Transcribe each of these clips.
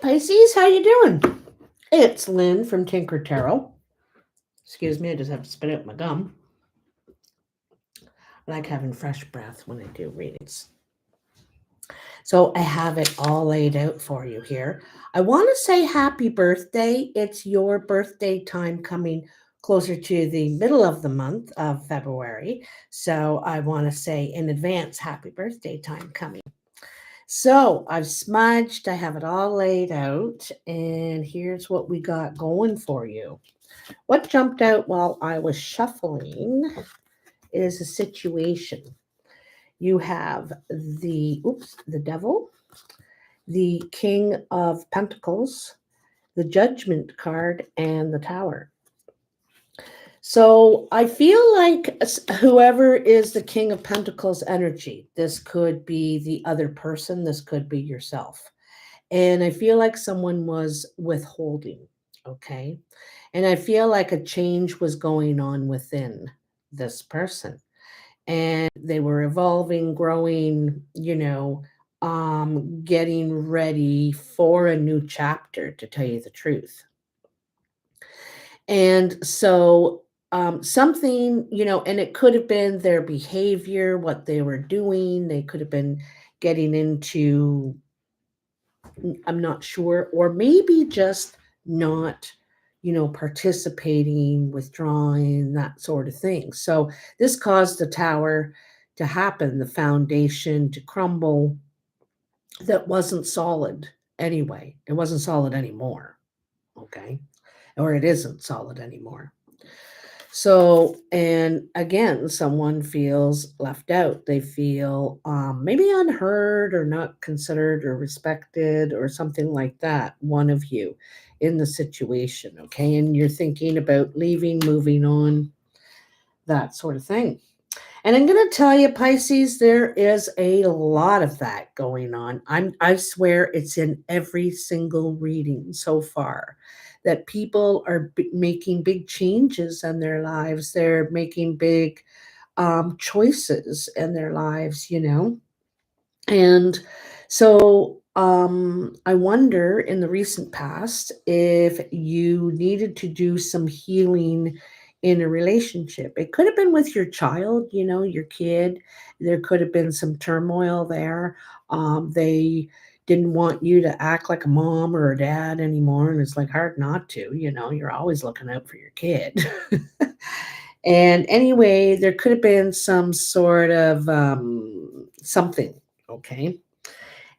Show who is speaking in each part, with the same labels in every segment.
Speaker 1: Pisces, how you doing? It's Lynn from Tinker Tarot. Excuse me, I just have to spit out my gum. I like having fresh breath when I do readings. So I have it all laid out for you here. I want to say happy birthday. It's your birthday time coming closer to the middle of the month of February. So I want to say in advance, happy birthday time coming. So I've smudged, I have it all laid out, and here's what we got going for you. What jumped out while I was shuffling is a situation. You have the devil, the king of pentacles, the judgment card, and the tower. So I feel like whoever is the king of pentacles energy, this could be the other person, this could be yourself. And I feel like someone was withholding, okay? And I feel like a change was going on within this person. And they were evolving, growing, getting ready for a new chapter, to tell you the truth. And so something, and it could have been their behavior, what they were doing. They could have been getting into, I'm not sure, or maybe just not, participating, withdrawing, that sort of thing. So this caused the tower to happen, the foundation to crumble that wasn't solid anyway. It wasn't solid anymore. Okay. Or it isn't solid anymore. So, and again, someone feels left out. They feel maybe unheard or not considered or respected or something like that. One of you in the situation, okay? And you're thinking about leaving, moving on, that sort of thing. And I'm going to tell you, Pisces, there is a lot of that going on. I swear it's in every single reading so far that people are making big changes in their lives. They're making big choices in their lives, And so I wonder in the recent past if you needed to do some healing in a relationship. It could have been with your child, your kid. There could have been some turmoil there. They didn't want you to act like a mom or a dad anymore. And it's like hard not to, you're always looking out for your kid. And anyway, there could have been some sort of something, okay?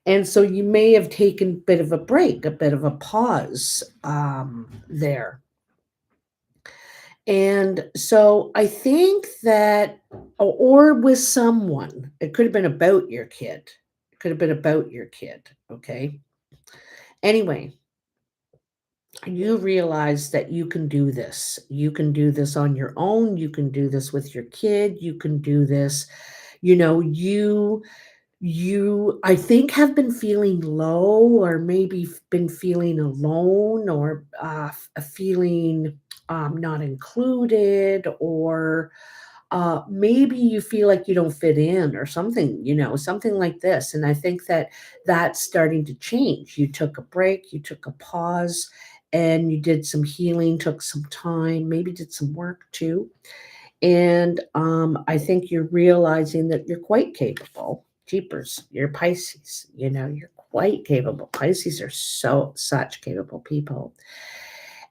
Speaker 1: And so you may have taken a bit of a break, a bit of a pause there. And so I think that, or with someone, it could have been about your kid. It could have been about your kid, okay? Anyway, you realize that you can do this. You can do this on your own. You can do this with your kid. You can do this. You I think have been feeling low, or maybe been feeling alone, or feeling not included, or maybe you feel like you don't fit in or something, something like this. And I think that that's starting to change. You took a break, you took a pause, and you did some healing, took some time, maybe did some work too. And I think you're realizing that you're quite capable. Jeepers, you're Pisces, you're quite capable. Pisces are such capable people.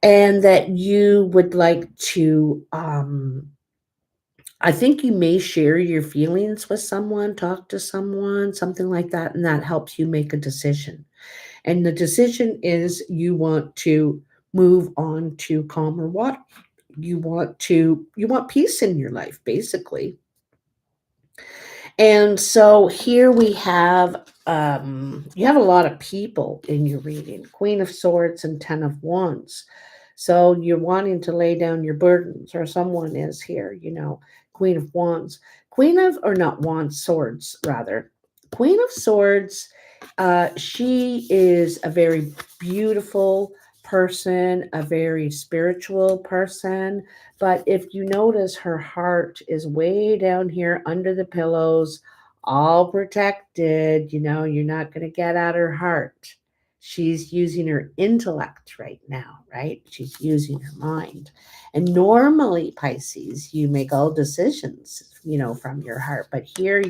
Speaker 1: And that you would like to, I think you may share your feelings with someone, talk to someone, something like that, and that helps you make a decision. And the decision is you want to move on to calmer water. You want peace in your life, basically. And so here we have you have a lot of people in your reading. Queen of Swords and Ten of Wands. So you're wanting to lay down your burdens, or someone is here, Queen of Wands. Queen of, or not Wands, Swords, rather. Queen of Swords, she is a very beautiful person, a very spiritual person. But if you notice, her heart is way down here under the pillows, all protected. You're not going to get at her heart. She's using her intellect right now, right? She's using her mind. And normally, Pisces, you make all decisions, from your heart. But here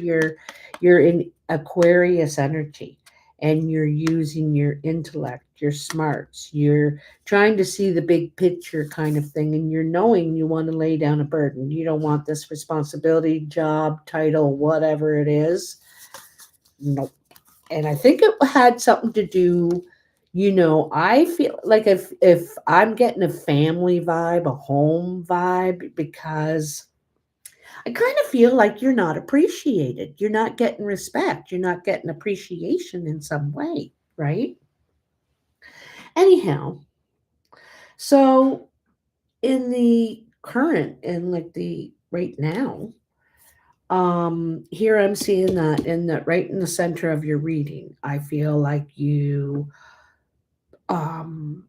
Speaker 1: you're in Aquarius energy and you're using your intellect, your smarts, you're trying to see the big picture kind of thing, and you're knowing you want to lay down a burden. You don't want this responsibility, job, title, whatever it is. Nope. And I think it had something to do, I feel like if I'm getting a family vibe, a home vibe, because I kind of feel like you're not appreciated. You're not getting respect. You're not getting appreciation in some way, right? Anyhow, so in the current, in like the right now, here I'm seeing that right in the center of your reading. I feel like you um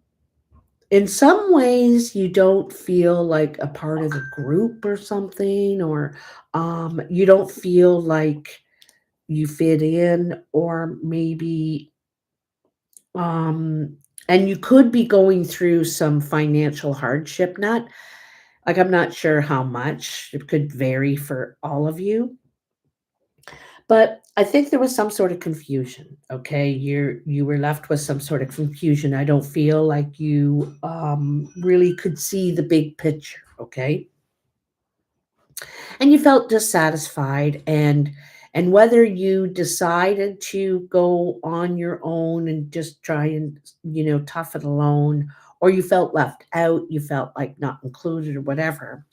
Speaker 1: in some ways you don't feel like a part of the group or something, or you don't feel like you fit in, or maybe um and you could be going through some financial hardship, not like, I'm not sure how much, it could vary for all of you. But I think there was some sort of confusion, okay? You were left with some sort of confusion. I don't feel like you, really could see the big picture, okay? And you felt dissatisfied, and whether you decided to go on your own and just try and, tough it alone, or you felt left out, you felt like not included or whatever,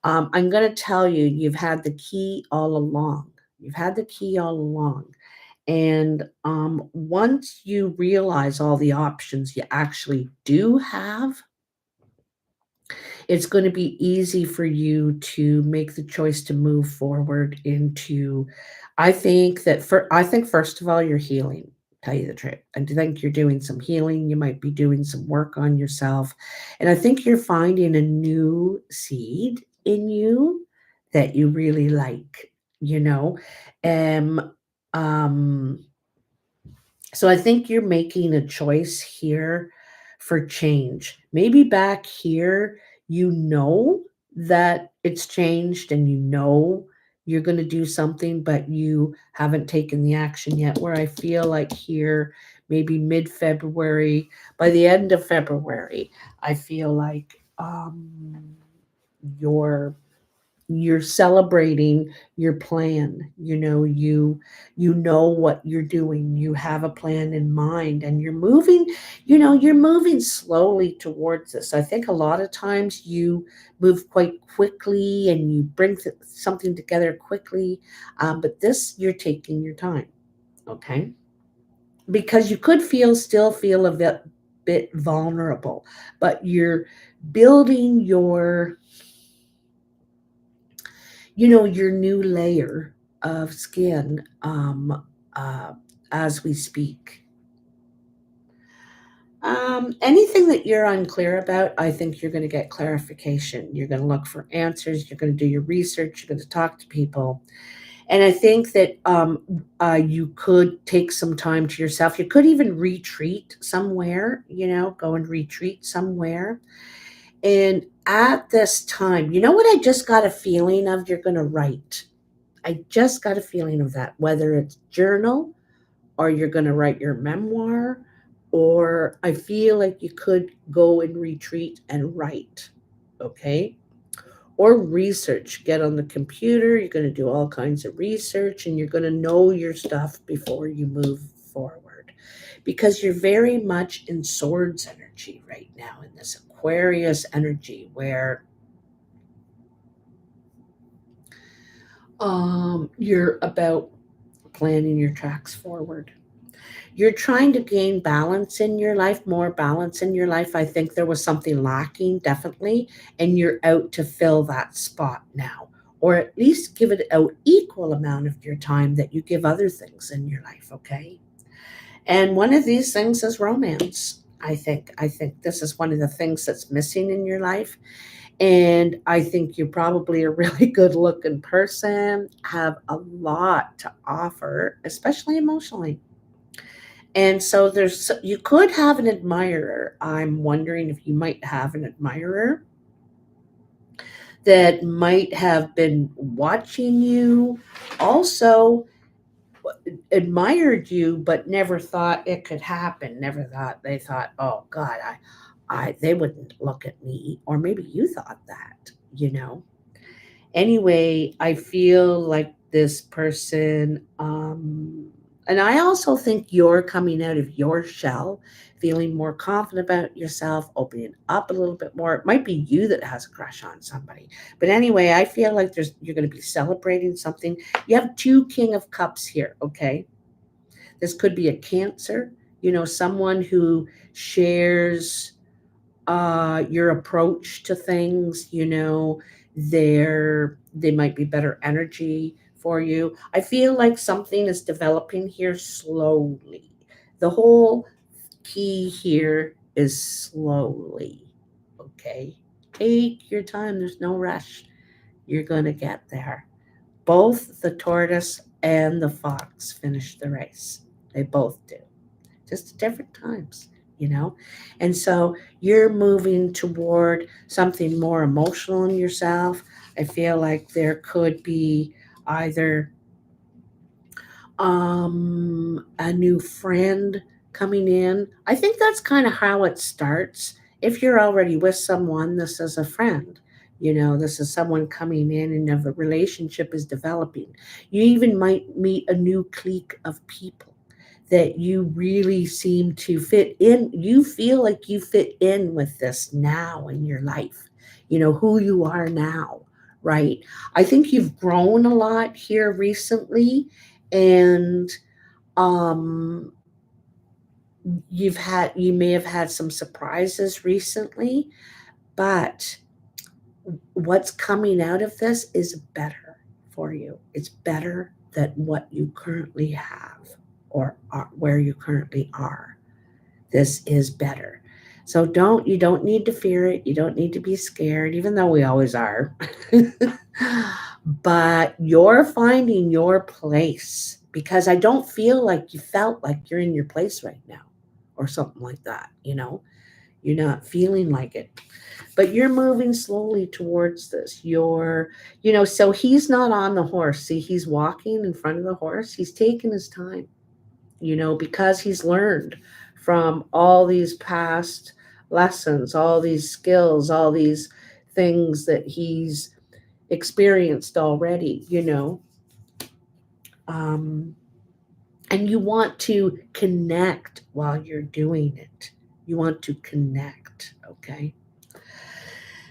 Speaker 1: I'm gonna tell you, you've had the key all along. You've had the key all along. And once you realize all the options you actually do have, it's going to be easy for you to make the choice to move forward into. I think first of all, you're healing. Tell you the truth. I think you're doing some healing. You might be doing some work on yourself. And I think you're finding a new seed in you that you really like, you know. Um, um, so I think you're making a choice here for change. Maybe back here, that it's changed and you're going to do something, but you haven't taken the action yet. Where I feel like here, maybe mid February, by the end of February, I feel like you're you're celebrating your plan. You know what you're doing. You have a plan in mind, and you're moving slowly towards this. I think a lot of times you move quite quickly and you bring something together quickly, but this, you're taking your time, okay? Because you could still feel a bit vulnerable, but you're building your new layer of skin, uh, as we speak. Anything that you're unclear about, I think you're going to get clarification. You're going to look for answers. You're going to do your research. You're going to talk to people. And I think that you could take some time to yourself. You could even retreat somewhere, go and retreat somewhere. And at this time, you know what I just got a feeling of? You're going to write. I just got a feeling of that, whether it's journal or you're going to write your memoir, or I feel like you could go and retreat and write, okay? Or research, get on the computer. You're going to do all kinds of research and you're going to know your stuff before you move forward, because you're very much in swords energy right now, in this Aquarius energy where you're about planning your tracks forward. You're trying to gain balance in your life, more balance in your life. I think there was something lacking, definitely, and you're out to fill that spot now, or at least give it an equal amount of your time that you give other things in your life, okay? And one of these things is romance. I think this is one of the things that's missing in your life. And I think you're probably a really good looking person, have a lot to offer, especially emotionally. And so you could have an admirer. I'm wondering if you might have an admirer that might have been watching you, also admired you, but never thought it could happen. Never thought they thought, oh God, they wouldn't look at me, or maybe you thought that, you know. Anyway, I feel like this person, and I also think you're coming out of your shell, feeling more confident about yourself, opening up a little bit more. It might be you that has a crush on somebody. But anyway, I feel like you're going to be celebrating something. You have two King of Cups here, okay? This could be a Cancer, someone who shares your approach to things, they might be better energy for you. I feel like something is developing here slowly. The whole key here is slowly. Okay, take your time, there's no rush. You're going to get there. Both the tortoise and the fox finish the race. They both do, just at different times, you know? And so you're moving toward something more emotional in yourself. I feel like there could be either a new friend coming in. I think that's kind of how it starts. If you're already with someone, this is a friend. This is someone coming in and the relationship is developing. You even might meet a new clique of people that you really seem to fit in. You feel like you fit in with this now in your life, who you are now, right? I think you've grown a lot here recently, and um you may have had some surprises recently, but what's coming out of this is better for you. It's better than what you currently have, or where you currently are. This is better. So you don't need to fear it. You don't need to be scared, even though we always are. But you're finding your place, because I don't feel like you felt like you're in your place right now, or something like that. You're not feeling like it, but you're moving slowly towards this. So he's not on the horse. See, he's walking in front of the horse. He's taking his time, because he's learned from all these past lessons, all these skills, all these things that he's experienced already. Um, and you want to connect while you're doing it. You want to connect, okay?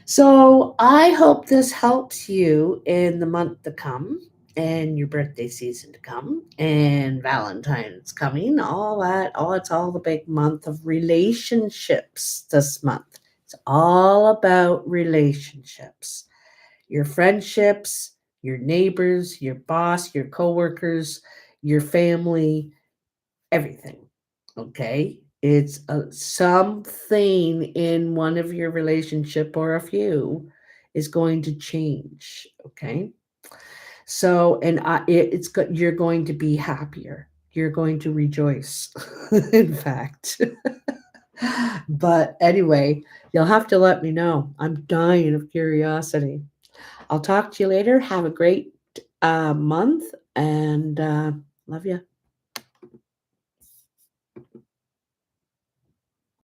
Speaker 1: So I hope this helps you in the month to come, and your birthday season to come, and Valentine's coming, all that. It's all the big month of relationships this month. It's all about relationships. Your friendships, your neighbors, your boss, your coworkers, your family, everything. Okay? It's something in one of your relationship, or a few, is going to change. Okay? So, and you're going to be happier. You're going to rejoice, in fact. But anyway, you'll have to let me know. I'm dying of curiosity. I'll talk to you later. Have a great month, and love you.